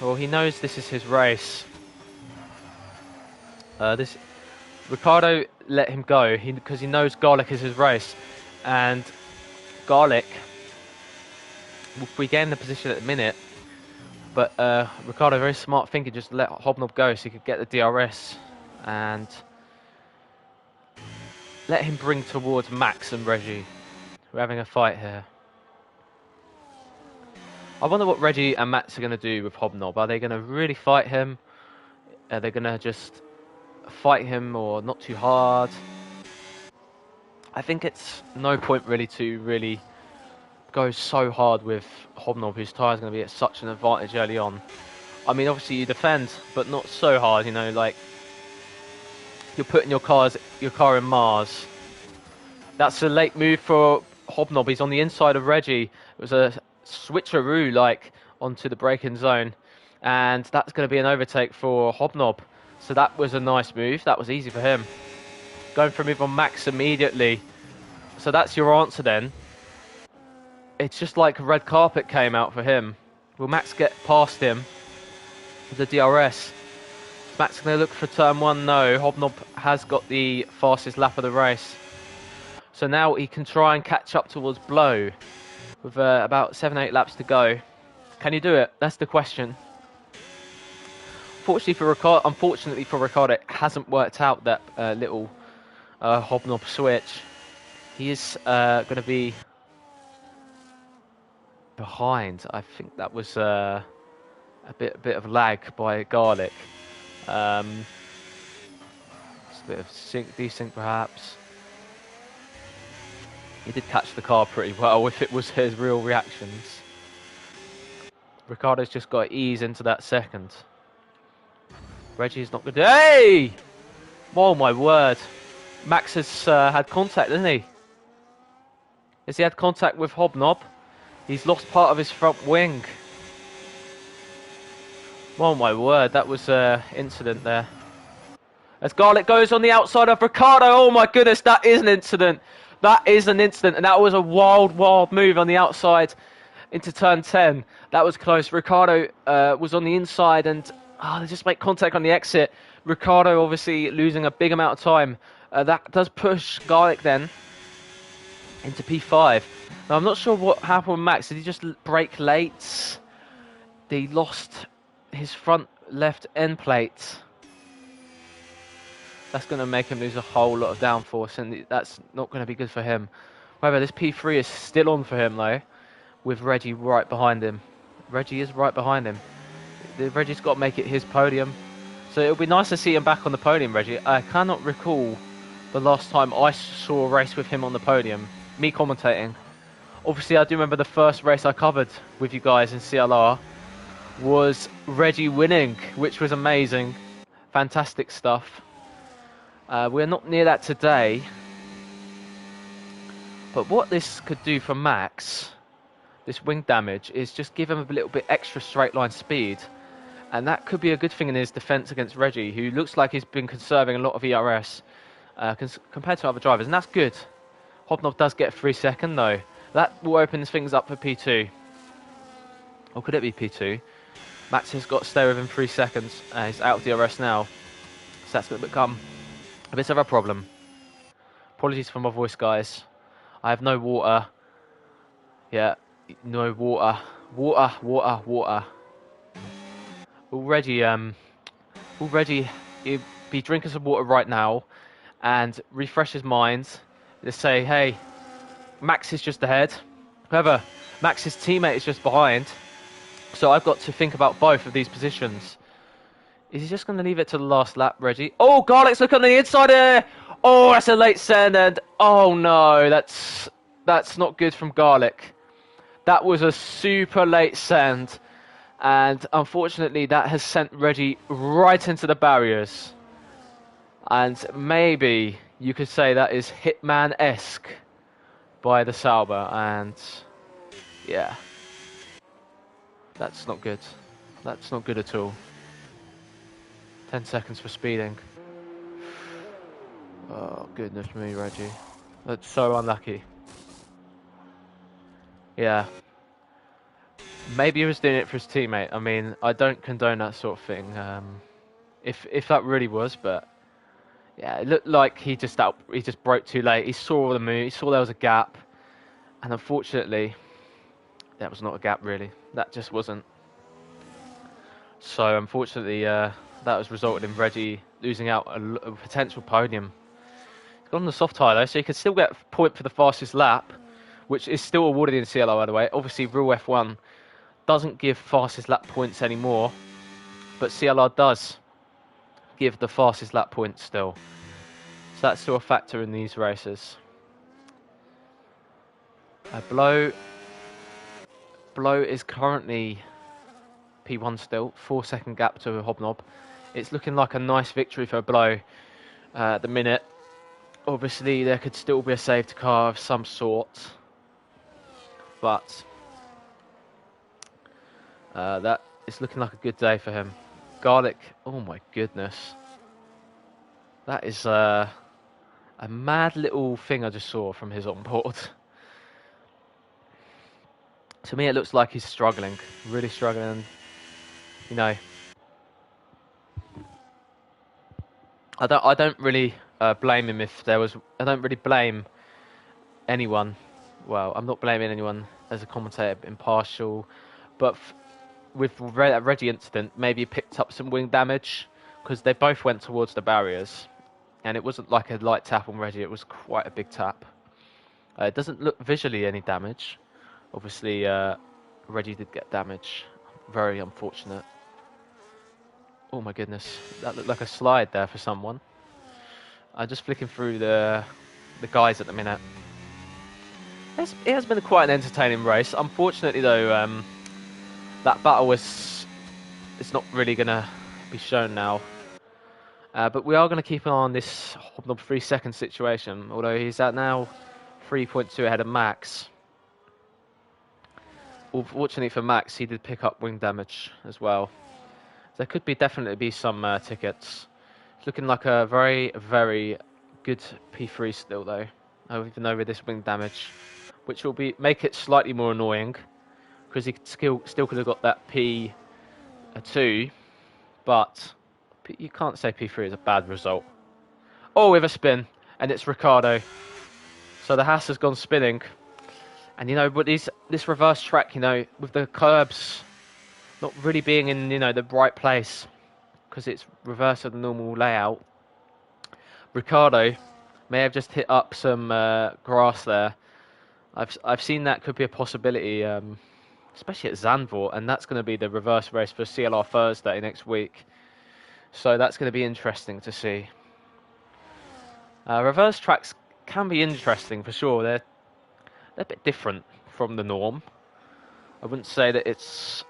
A: Well, he knows this is his race. Ricciardo let him go because he knows Garlic is his race, and Garlic will regain the position at the minute. But Ricciardo, very smart thinking, just let Hobnob go so he could get the DRS and let him bring towards Max and Reggie. We're having a fight here. I wonder what Reggie and Max are going to do with Hobnob. Are they going to really fight him? Are they going to just fight him or not too hard? I think it's no point really to really go so hard with Hobnob, whose tyre is going to be at such an advantage early on. I mean, obviously you defend, but not so hard, you know, like you're putting your car in Mars. That's a late move for Hobnob. He's on the inside of Reggie. It was a switcheroo like onto the braking zone, and that's going to be an overtake for Hobnob. So that was a nice move. That was easy for him. Going for a move on Max immediately. So that's your answer then. It's just like a red carpet came out for him. Will Max get past him with the DRS? Is Max going to look for turn 1? No. Hobnob has got the fastest lap of the race. So now he can try and catch up towards Blow with about 7-8 laps to go. Can you do it? That's the question. Unfortunately for Ricciardo, it hasn't worked out, that little Hobnob switch. He is going to be behind. I think that was a bit of lag by Garlic. Just a bit of desync perhaps. He did catch the car pretty well if it was his real reactions. Ricciardo's just got to ease into that second. Reggie's not good. Hey! Oh my word. Max has had contact, hasn't he? Has he had contact with Hobnob? He's lost part of his front wing. Oh my word, that was an incident there. As Garlic goes on the outside of Ricciardo, oh my goodness, that is an incident. That is an incident, and that was a wild move on the outside into turn 10. That was close. Ricciardo was on the inside, and they just make contact on the exit. Ricciardo obviously losing a big amount of time. That does push Garlic then into P5. Now, I'm not sure what happened with Max. Did he just brake late? He lost his front left end plate. That's going to make him lose a whole lot of downforce, and that's not going to be good for him. However, this P3 is still on for him, though, with Reggie right behind him. Reggie is right behind him. Reggie's got to make it his podium. So it'll be nice to see him back on the podium, Reggie. I cannot recall the last time I saw a race with him on the podium. Me commentating. Obviously, I do remember the first race I covered with you guys in CLR was Reggie winning, which was amazing. Fantastic stuff. We're not near that today. But what this could do for Max, this wing damage, is just give him a little bit extra straight line speed. And that could be a good thing in his defence against Reggie, who looks like he's been conserving a lot of ERS compared to other drivers. And that's good. Hobnob does get a 3 second though. That will open things up for P2. Or could it be P2? Max has got to stay within 3 seconds. He's out of DRS now. So that's going to become a bit of a problem. Apologies for my voice, guys. I have no water. Yeah, no water. Water. Already, he'd be drinking some water right now and refresh his mind. Just say, hey, Max is just ahead. However, Max's teammate is just behind. So I've got to think about both of these positions. Is he just going to leave it to the last lap, Reggie? Oh, Garlic's look on the inside there. Oh, that's a late send, and oh no, that's not good from Garlic. That was a super late send, and unfortunately that has sent Reggie right into the barriers. And maybe you could say that is Hitman-esque by the Sauber, and yeah, that's not good. That's not good at all. 10 seconds for speeding. Oh, goodness me, Reggie. That's so unlucky. Yeah. Maybe he was doing it for his teammate. I mean, I don't condone that sort of thing. If that really was, but yeah, it looked like he just broke too late. He saw the move. He saw there was a gap, and unfortunately, that was not a gap really. That just wasn't. So unfortunately, that has resulted in Reggie losing out a potential podium. He's got on the soft tyre though, so he could still get a point for the fastest lap, which is still awarded in CLR by the way. Obviously, Rule F1 doesn't give fastest lap points anymore, but CLR does give the fastest lap points still. So that's still a factor in these races. Blow is currently P1 still, 4 second gap to Hobnob. It's looking like a nice victory for Blow at the minute. Obviously there could still be a safety car of some sort, but that is looking like a good day for him. Garlic, oh my goodness. That is a mad little thing I just saw from his onboard. To me it looks like he's struggling, really struggling. You know, I don't really blame him if there was. I don't really blame anyone. Well, I'm not blaming anyone as a commentator, impartial, but with that Reggie incident, maybe he picked up some wing damage because they both went towards the barriers, and it wasn't like a light tap on Reggie. It was quite a big tap. It doesn't look visually any damage. Obviously, Reggie did get damage. Very unfortunate. Oh my goodness, that looked like a slide there for someone. I'm just flicking through the guys at the minute. It has been quite an entertaining race. Unfortunately though, that battle it's not really going to be shown now. But we are going to keep an eye on this Hobnob 3 second situation, although he's at now 3.2 ahead of Max. Fortunately for Max, he did pick up wing damage as well. There could definitely be some tickets. It's looking like a very, very good P3 still though, even though with this wing damage, which will make it slightly more annoying, because he still could have got that P2, but you can't say P3 is a bad result. Oh, with a spin, and it's Ricciardo. So the Haas has gone spinning, and you know, but this reverse track, you know, with the curbs not really being in, you know, the right place because it's reverse of the normal layout. Ricciardo may have just hit up some grass there. I've seen that could be a possibility. especially at Zandvoort, and that's going to be the reverse race for CLR Thursday next week. So that's going to be interesting to see. Reverse tracks can be interesting for sure. They're a bit different from the norm. I wouldn't say that it's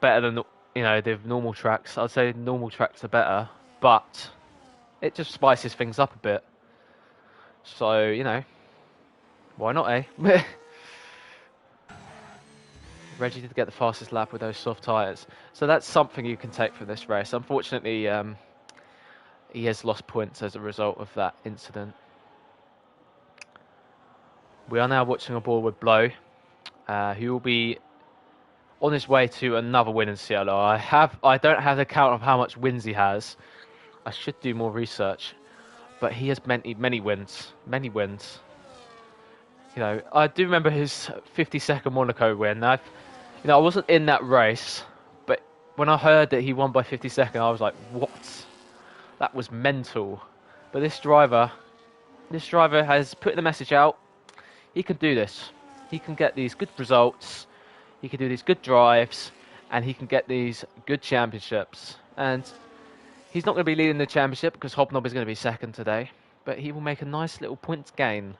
A: better than the normal tracks. I'd say normal tracks are better, but it just spices things up a bit. So why not, eh? Reggie did get the fastest lap with those soft tyres, so that's something you can take from this race. Unfortunately, he has lost points as a result of that incident. We are now watching aboard with Blow, who will be on his way to another win in CLR. I don't have the count of how much wins he has. I should do more research, but he has many wins. I do remember his 52nd Monaco win. I wasn't in that race, but when I heard that he won by 52nd, I was like, what? That was mental. But this driver has put the message out. He can do this. He can get these good results. He can do these good drives, and he can get these good championships. And he's not going to be leading the championship because Hobnob is going to be second today, but he will make a nice little points gain.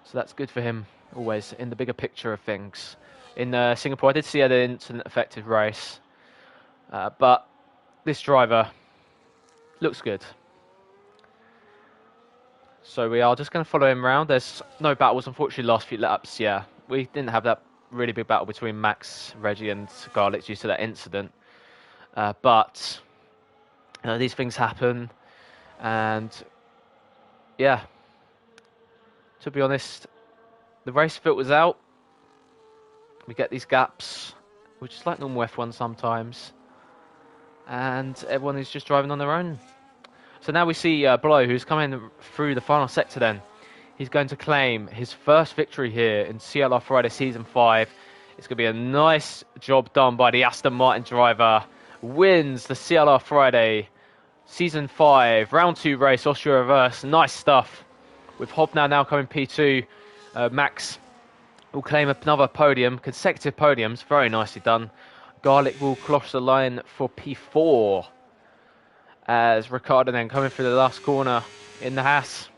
A: So that's good for him, always, in the bigger picture of things. In Singapore, I did see an incident-affected race, but this driver looks good. So we are just going to follow him around. There's no battles, unfortunately, last few laps. Yeah, we didn't have that really big battle between Max, Reggie, and Garlic due to that incident. But these things happen, and yeah, to be honest, the race filters out. We get these gaps, which is like normal F1 sometimes, and everyone is just driving on their own. So now we see Blow, who's coming through the final sector then. He's going to claim his first victory here in CLR Friday Season 5. It's going to be a nice job done by the Aston Martin driver. Wins the CLR Friday Season 5 Round 2 race, Austria reverse. Nice stuff. With Hobnow now coming P2. Max will claim another podium, consecutive podiums. Very nicely done. Garlic will cross the line for P4. As Ricardo then coming through the last corner in the Haas.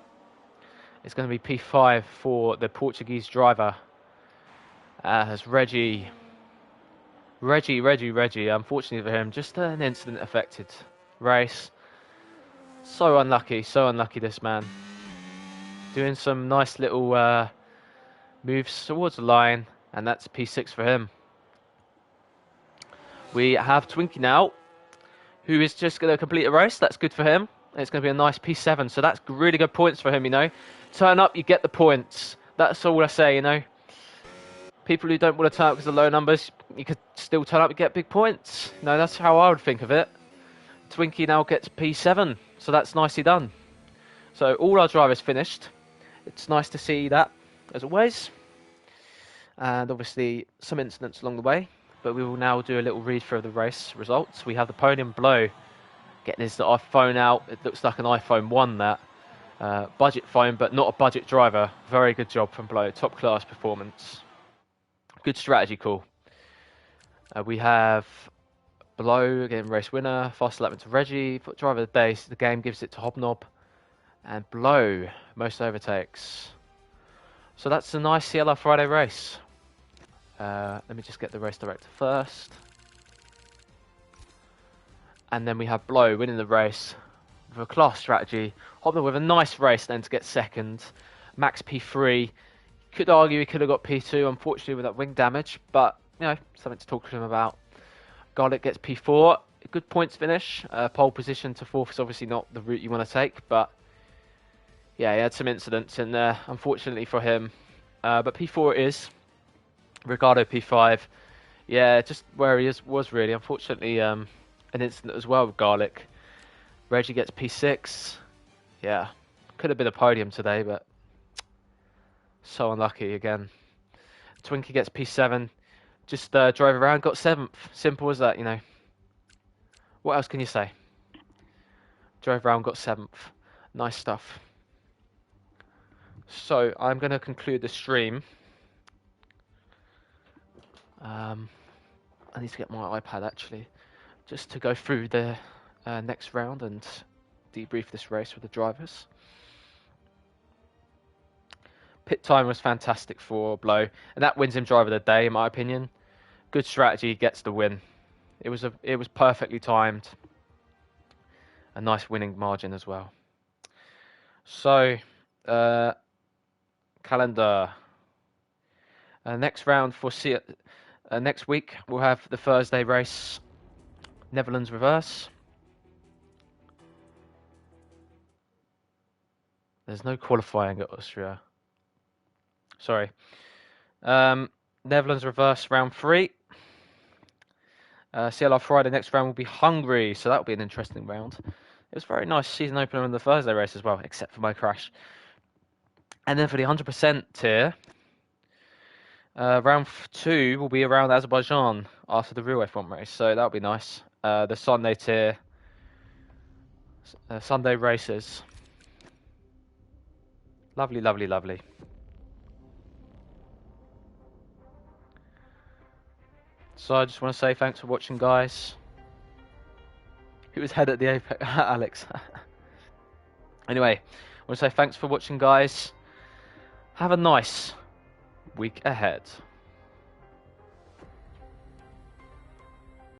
A: It's going to be P5 for the Portuguese driver. As Reggie. Unfortunately for him, just an incident-affected race. So unlucky this man. Doing some nice little moves towards the line, and that's P6 for him. We have Twinkie now, who is just going to complete a race. That's good for him. It's going to be a nice P7, so that's really good points for him, Turn up, you get the points. That's all I say, People who don't want to turn up because of low numbers, you could still turn up and get big points. That's how I would think of it. Twinkie now gets P7, so that's nicely done. So all our drivers finished. It's nice to see that, as always. And obviously some incidents along the way. But we will now do a little read through of the race results. We have the podium Blow getting his iPhone out. It looks like an iPhone 1, that. Budget phone, but not a budget driver. Very good job from Blow. Top class performance. Good strategy call. We have Blow getting race winner. Fast lap into Reggie. Driver of the day. The game gives it to Hobnob. And Blow, most overtakes. So that's a nice CLR Friday race. Let me just get the race director first. And then we have Blow winning the race with a class strategy. Hobnob with a nice race then to get second. Max P3. Could argue he could have got P2, unfortunately, with that wing damage. But, something to talk to him about. Garlic gets P4. A good points finish. Pole position to fourth is obviously not the route you want to take. But, yeah, he had some incidents in there, unfortunately for him. But P4 it is. Ricardo P5. Yeah, just where he was really. Unfortunately, an incident as well with Garlic. Reggie gets P6. Yeah, could have been a podium today, but so unlucky again. Twinkie gets P7. Just drove around, got 7th. Simple as that, What else can you say? Drove around, got 7th. Nice stuff. So, I'm going to conclude the stream. I need to get my iPad actually, just to go through the next round and debrief this race with the drivers. Pit time was fantastic for Blow, and that wins him driver of the day, in my opinion. Good strategy, gets the win. It was perfectly timed. A nice winning margin as well. So, calendar. Next round for next week we'll have the Thursday race, Netherlands reverse. There's no qualifying at Austria. Sorry. Netherlands reverse round 3. CLR Friday, next round will be Hungary, so that'll be an interesting round. It was a very nice season opener in the Thursday race as well, except for my crash. And then for the 100% tier, round 2 will be around Azerbaijan after the real F1 race, so that'll be nice. The Sunday tier, Sunday races. Lovely, lovely, lovely. So I just want to say thanks for watching, guys. Who was head at the Apex? Alex. Anyway, I want to say thanks for watching, guys. Have a nice week ahead.